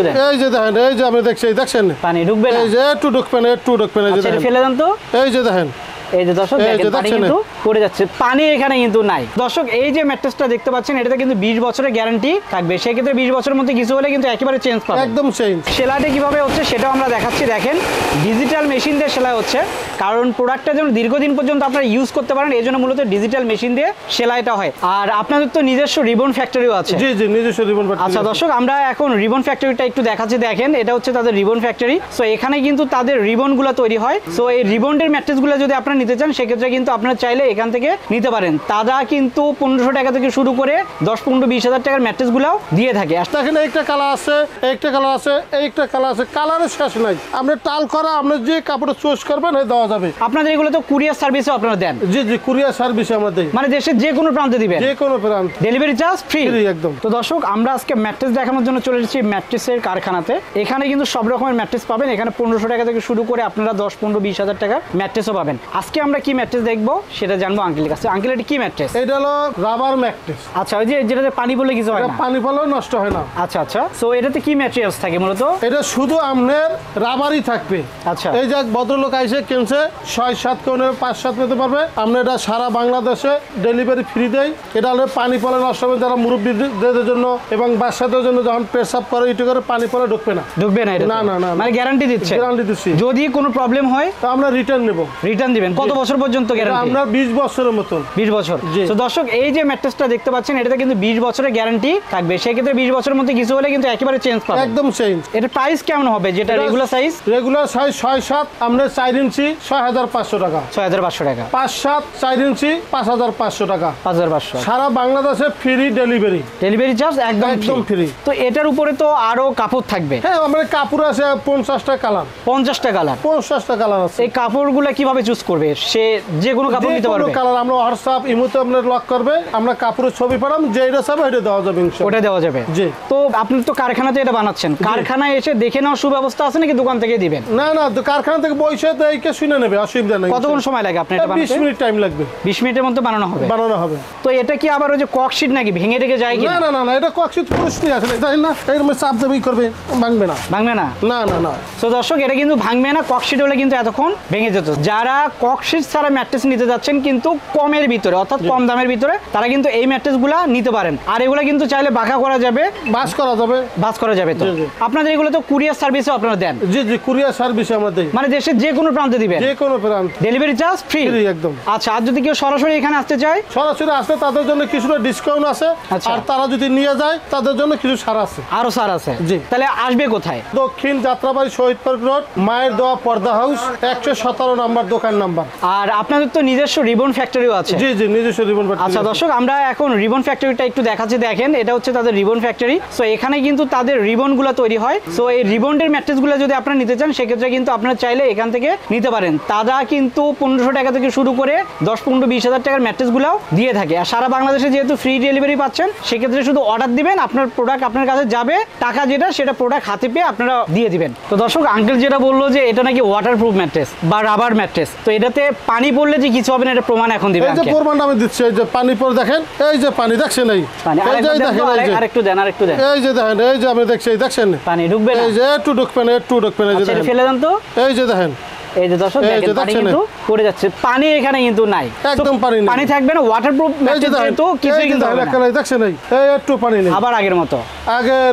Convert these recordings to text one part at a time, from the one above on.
এই যে দেখেন, এই যে আপনি দেখছেন পানি ঢুকবে না, এই যে একটু ঢুকবে না, একটু ঢুকবে না, এই যে ফেলে দেন তো। এই যে দেখেন, এই যে দর্শক দেখেন পানি কিন্তু পড়ে যাচ্ছে, পানি এখানে কিন্তু নাই। দর্শক এই যে ম্যাট্রেসটা দেখতে পাচ্ছেন এটাতে কিন্তু 20 বছরের গ্যারান্টি থাকবে, সেক্ষেত্রে 20 বছরের মধ্যে কিছু হলে কিন্তু একেবারে চেঞ্জ পাবেন, একদম চেঞ্জ। সেলাইটা কিভাবে হচ্ছে সেটাও আমরা দেখাচ্ছি। দেখেন ডিজিটাল মেশিন দিয়ে সেলাই হচ্ছে, কারণ প্রোডাক্টটা যেন দীর্ঘদিন পর্যন্ত আপনারা ইউজ করতে পারেন, এই জন্য মূলত ডিজিটাল মেশিন দিয়ে সেলাইটা হয়। আর আপনাদের তো নিজস্ব রিবন ফ্যাক্টরিও আছে। জি জি, নিজস্ব রিবন ফ্যাক্টরি। আচ্ছা দর্শক, আমরা এখন রিবন ফ্যাক্টরিটা একটু দেখাচ্ছি। দেখেন এটা হচ্ছে তাদের রিবন ফ্যাক্টরি। সো এখানে কিন্তু তাদের রিবনগুলো তৈরি হয়। সো এই রিবনের ম্যাট্রেসগুলো যদি আপনারা নিতে চান সেক্ষেত্রে কিন্তু আপনারা চাইলে এখান থেকে নিতে পারেন। তারা কিন্তু 1500 টাকা থেকে শুরু করে 10, 15, 20 হাজার টাকার ম্যাট্রেসগুলো দিয়ে থাকে। এখানে একটা কালার আছে, একটা কালার আছে, একটা কালার আছে, কালারের শেষ নাই। আপনি টাল করা আপনি যে কাপড় চয়েস করবেন দেওয়া যাবে। আপনাদের এগুলো তো কুরিয়ার সার্ভিসও আপনারা দেন? জি জি, কুরিয়ার সার্ভিস আমরা দেই, মানে দেশের যে কোনো প্রান্তে দিবেন? যে কোনো প্রান্ত, ডেলিভারি চার্জ ফ্রি একদম। তো দর্শক, আমরা আজকে ম্যাট্রেস দেখানোর জন্য চলে এসেছি ম্যাট্রেসের কারখানাতে। এখানে কিন্তু সব রকমের ম্যাট্রেস পাবেন। এখানে 1500 টাকা থেকে শুরু করে আপনারা 10, 15, 20 হাজার টাকার ম্যাট্রেসও পাবেন। আজকে আমরা কি ম্যাট্রেস দেখবো সেটা জানবো আঙ্কেলের কাছে। আঙ্কেল এটা কি ম্যাট্রেস? এটা হলো রাবার ম্যাট্রেস। আচ্ছা, ওই যে যেটাতে পানি পড়লে কিছু হয় না? পানি পড়লেও নষ্ট হয় না। আচ্ছা আচ্ছা, সো এটাতে কি ম্যাটেরিয়ালস থাকে মূলত? এটা শুধু আপনার রাবারই থাকবে। আচ্ছা, এই যে ভদ্রলোক আইসে কিনছে 6-7 কোণের 5-7 নিতে পারবে। আমরা এটা সারা বাংলাদেশে ডেলিভারি ফ্রি দেই। এটা হলে পানি পড়ে নষ্ট হবে, যারা মুরব্বীদের জন্য এবং বাচ্চাদের জন্য যখন পেশাব করে ইটু করে পানি পড়ে ঢুকবে না, ঢুকবে না। এটা না না না, মানে গ্যারান্টি দিচ্ছে, গ্যারান্টি দিচ্ছি। যদি কোনো প্রবলেম হয় তো আমরা রিটার্ন নেব। রিটার্ন দিবেন? কত বছর পর্যন্ত গ্যারান্টি? আমরা 20 বছরের মতো। 20 বছর। তো দর্শক এই যে ম্যাট্রেসটা দেখতে পাচ্ছেন এটাতে কিন্তু 20 বছরের গ্যারান্টি থাকবে, সেক্ষেত্রে 20 বছরের মধ্যে কিছু হলে কিন্তু একেবারে চেঞ্জ পাবেন, একদম চেঞ্জ। এটা প্রাইস কেমন হবে? যেটা রেগুলার সাইজ? রেগুলার সাইজ 6-7, আমরা 4 ইঞ্চি 6500 টাকা, 6500 টাকা। 5-7 4 ইঞ্চি 5500 টাকা, 5500। সারা বাংলাদেশে ফ্রি ডেলিভারি, ডেলিভারি চার্জ একদম ফ্রি। তো এটার উপরে তো আরো কাপড় থাকবে? হ্যাঁ, আমাদের কাপড় আছে 50টা কালার। 50টা কালার? 50টা কালার আছে। এই কাপড়গুলো কিভাবে চুজ করবে? সে যে কোনো কাপড় নিতে পারবে? কালার আমরা হোয়াটসঅ্যাপ ইমোতে আপনার লক করবে, আমরা কাপড়ের ছবি পাঠাম, যেটা চাবে এটা দেওয়া যাবে ইনশাআল্লাহ। ওটা দেওয়া যাবে? জি। তো আপনি তো কারখানাতে এটা বানাচ্ছেন, কারখানায় এসে দেখে নেওয়ার সুব্যবস্থা আছে নাকি দোকান থেকে দিবেন? না না, কারখানা থেকে বইসে দেখে শুনে নেবে, অসুবিধা নেই। কতক্ষণ সময় লাগে আপনার এটা বানাতে? 20 মিনিট টাইম লাগবে। 20 মিনিটের মধ্যে বানানো হবে? তো এটা কি আবার ওই যে ককশিট নাকি ভেঙে রেখে যায় কি? না না না, এটা ককশিট পুরুষই আছে, জানেন না, এরকম চাপ দেবেই করবে, ভাঙবে না। ভাঙবে না? না না না। তো দর্শক, এটা কিন্তু ভাঙবে না। ককশিট হলে কিন্তু এতক্ষণ ভেঙে যেত। যারা ককশিট ছাড়া ম্যাট্রেস নিতে যাচ্ছেন কিন্তু কমের ভিতরে, অর্থাৎ কম দামের ভিতরে, তারা কিন্তু এই ম্যাট্রেসগুলো নিতে পারেন। আর এগুলো কিন্তু চাইলে বাঁকা করা যাবে, বাস করা যাবে, বাস করা যাবে। তো আপনাদের এগুলো তো কুরিয়ার সার্ভিসও আপনারা দেন? জি জি, কুরিয়ার সার্ভিস আমরা দেই। মানে দেশের যে কোনো প্রান্তে দিবেন? যে কোনো প্রান্ত, ডেলিভারি চার্জ ফ্রি একদম। আচ্ছা, আর যদি কেউ সরাসরি এখানে আসতে চায়? সরাসরি আসলে তাদের জন্য কিছুটা ডিসকাউন্ট আছে, আর তারা যদি নিয়ে যায় তাদের জন্য কিছু ছাড় আছে, আরো ছাড় আছে। জি। তাহলে আসবে কোথায়? দক্ষিণ যাত্রাবাড়ি শহীদ পার্ক রোড, মায়ের দোয়া পর্দা হাউস, 117 নম্বর দোকান নাম্বার। আর আপনাদের তো নিজস্ব রিবন ফ্যাক্টরিও আছে? জি জি, নিজস্ব রিবন ফ্যাক্টরি। আচ্ছা দর্শক, আমরা এখন রিবন ফ্যাক্টরিটা একটু দেখাচ্ছি। দেখেন এটা হচ্ছে তাদের রিবন ফ্যাক্টরি। সো এখানে কিন্তু তাদের রিবনগুলো তৈরি হয়। সো এই রিবনের ম্যাট্রেসগুলো যদি আপনারা নিতে চান সেক্ষেত্রে কিন্তু আপনারা চাইলে এখান থেকে নিতে পারেন। তারা কিন্তু 1500 টাকা থেকে শুরু করে 10, 15, 20 হাজার টাকার ম্যাট্রেসগুলো দিয়ে থাকে। আর সারা বাংলাদেশে যেহেতু ফ্রি ডেলিভারি পাচ্ছেন, সেক্ষেত্রে শুধু অর্ডার দিবেন, আপনার প্রোডাক্ট আপনার কাছে যাবে, টাকা যেটা সেটা প্রোডাক্ট হাতে পেয়ে আপনারা দিয়ে দিবেন। তো দর্শক, আঙ্কেল যেটা বললো যে এটা নাকি ওয়াটারপ্রুফ ম্যাট্রেস বা রাবার ম্যাট্রেস, তো এটাতে পানি পড়লে যে কিছু হবে না এটা প্রমাণ এখন দিবেন? এই যে প্রমাণটা আমি দিচ্ছি, এই যে পানি পড়ে দেখেন, এই যে পানি দেখছেন, এই পানি আরেকটু দেন, আরেকটু দেন, এই যে দেখেন, এই যে আপনি দেখছেন পানি ঢুকবে না, এই যে একটু ঢুকবে না, একটু ঢুকবে না, এই যে ফেলে দেন তো, এই যে দেখেন, এই যে দর্শক দেখেন পানি কিন্তু পড়ে যাচ্ছে, পানি এখানে কিন্তু নাই, একদম পানি থাকবে না। ওয়াটারপ্রুফ ম্যাট্রেস তো কিছুই কিন্তু হবে না, দেখছেন এই একটু পানি নেই, আবার আগের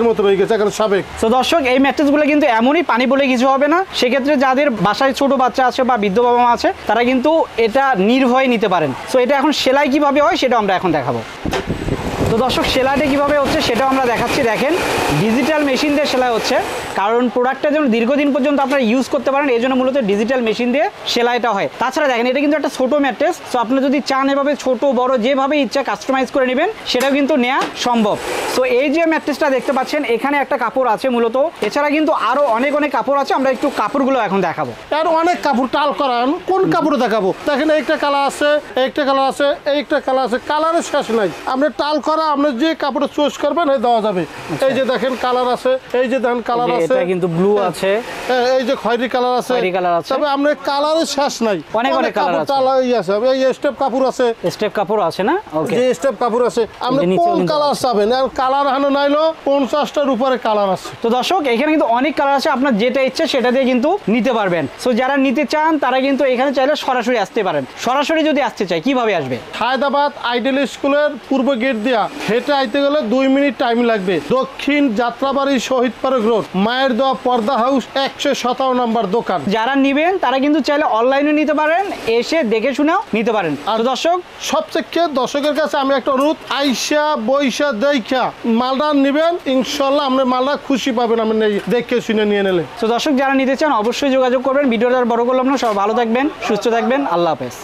মতো হয়ে গেছে এখন সাবেক। তো দর্শক, এই ম্যাট্রেসগুলো কিন্তু এমনই, পানি পড়লে কিছু হবে না। সেক্ষেত্রে যাদের বাসায় ছোট বাচ্চা আছে বা বৃদ্ধ বাবা মা আছে তারা কিন্তু এটা নির্ভয়ে নিতে পারেন। সো এটা এখন সেলাই কিভাবে হয় সেটা আমরা এখন দেখাবো। তো দর্শক, সেলাইটা কিভাবে হচ্ছে সেটাও আমরা দেখাচ্ছি। দেখেন ডিজিটাল মেশিন দিয়ে সেলাই হচ্ছে, কারণ প্রোডাক্টটা যেন দীর্ঘদিন পর্যন্ত আপনারা ইউজ করতে পারেন, এই জন্য মূলত ডিজিটাল মেশিন দিয়ে সেলাইটা হয়। তাছাড়া দেখেন এটা কিন্তু একটা ছোট ম্যাট্রেস। সো আপনি যদি চান এভাবে ছোট বড় যেভাবে ইচ্ছা কাস্টমাইজ করে নেবেন, সেটাও কিন্তু নেওয়া সম্ভব। সো এই যে ম্যাট্রেসটা দেখতে পাচ্ছেন এখানে একটা কাপড় আছে মূলত, এছাড়া কিন্তু আরো অনেক কাপড় আছে। আমরা একটু কাপড়গুলো এখন দেখাবো। আর অনেক কাপড় টাল করান, কোন কাপড় দেখাবো? দেখেন একটা কালার আছে, একটা কালার আছে, একটা কালার আছে, কালারের শেষ নাই। আমরা টাল করা আপনি যে কাপড় চয়েস করবেন দেওয়া যাবে। এই যে দেখেন কালার আছে, এই যে দেখেন কালার আছে, আছে, এটা কিন্তু ব্লু আছে, এই যে খয়েরি কালার আছে, খয়েরি কালার আছে। তবে আমরা কালারের শেষ নাই, অনেক কালার আছে। কালারই আছে। এই স্টেপ কাপড় আছে, স্টেপ কাপড় আছে না? ওকে, যে স্টেপ কাপড় আছে, আপনি যে নিচেও কোন কিন্তু কালার চাবেন? আর কালার হানো নাইলো 50টার উপরে কালার আছে। তো দর্শক এখানে কিন্তু অনেক কালার আছে, আপনার যেটা ইচ্ছে সেটা দিয়ে কিন্তু নিতে পারবেন। সো যারা নিতে চান তারা কিন্তু এখানে চাইলে সরাসরি আসতে পারেন। সরাসরি যদি আসতে চাই কিভাবে আসবে? হায়দ্রাবাদ আইডিয়াল স্কুলের পূর্ব গেট দিয়া হেঁটে আইতে গেলে 2 মিনিট টাইম লাগবে। দক্ষিণ যাত্রাবাড়ি শহীদ পার্ক রোড, মায়ের দোয়া পর্দা হাউস, 117 নম্বর দোকান। যারা নিবেন তারা কিন্তু চাইলে অনলাইনে নিতে পারেন, এসে দেখে শুনেও নিতে পারেন। আর দর্শক সবচেয়ে দর্শকের কাছে আমি একটা অনুরোধ, আইসা বইসা দেখা মালটা নিবেন, ইনশাল্লাহ আপনি মালটা খুশি পাবেন আপনি দেখে শুনে নিয়ে নিলে। তো দর্শক যারা নিতে চান অবশ্যই যোগাযোগ করবেন। ভিডিওটা আর বড় করলাম না, সবাই ভালো থাকবেন, সুস্থ থাকবেন, আল্লাহ হাফেজ।